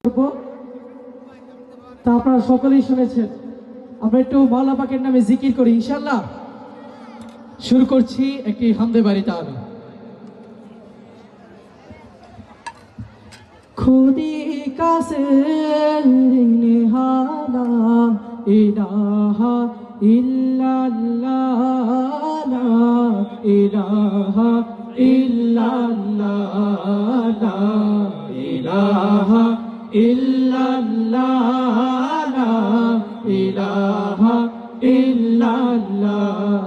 করব। তা আপনারা সকলেই শুনেছেন, আমরা একটু মাওলানা পাকের নামে জিকির করি ইনশাআল্লাহ। শুরু করছি একটি হামদে বাড়ি তাআলা। খুদি কাছে নেহানা ইলাহা ইল্লাল্লাহ লা ইলাহা ইল্লাল্লাহ লা ইলাহা ইল্লাল্লাহ লা ইলাহা ইল্লাল্লাহ।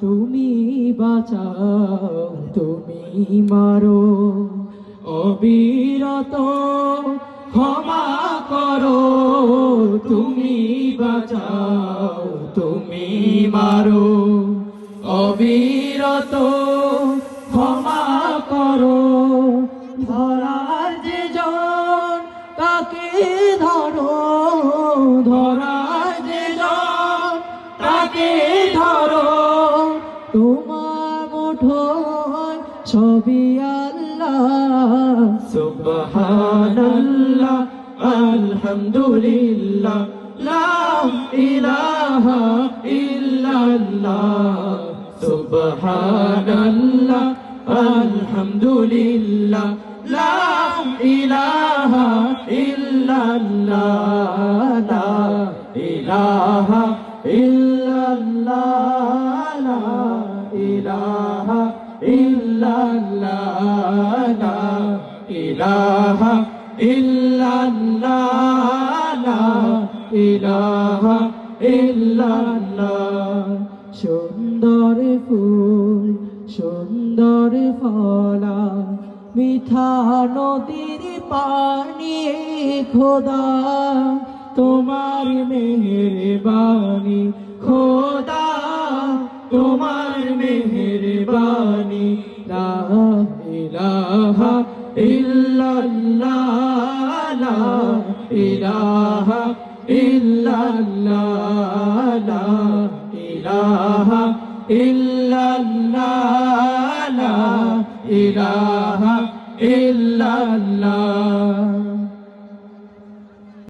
তুমি বাঁচাও তুমি মারো, অবিরত ক্ষমা করো। তুমি বাঁচাও তুমি মারো, অবিরত ক্ষমা করো। ধরার যে জন তাকে ধরো, ধরার যে জন তাকে ধরো। তোমার মুঠোয় সবই আল্লাহ। সুবহানাল্লাহ আলহামদুলিল্লাহ লা ইলাহা ইল্লাল্লাহ। সুবহানাল্লাহ আলহামদুলিল্লাহ লা ইলাহা ইল্লাল্লাহ। লা ইলাহা ইল্লাল্লাহ লা ইলাহা ইল্লাল্লাহ লা ইলাহা ইল্লাল্লাহ লা ইলাহা ইল্লাল্লাহ। সুন্দর ফুল সুন্দর ফলা, মিঠা নদীর পানি খোদা। তোমার মেহেরবানি খোদা, তোমার মেহেরবানি। লা ইলাহা ইল্লাল্লাহ লা ইলাহা ইল্লাল্লাহ লা ইলাহা ইল্লাল্লাহ লা ইলাহা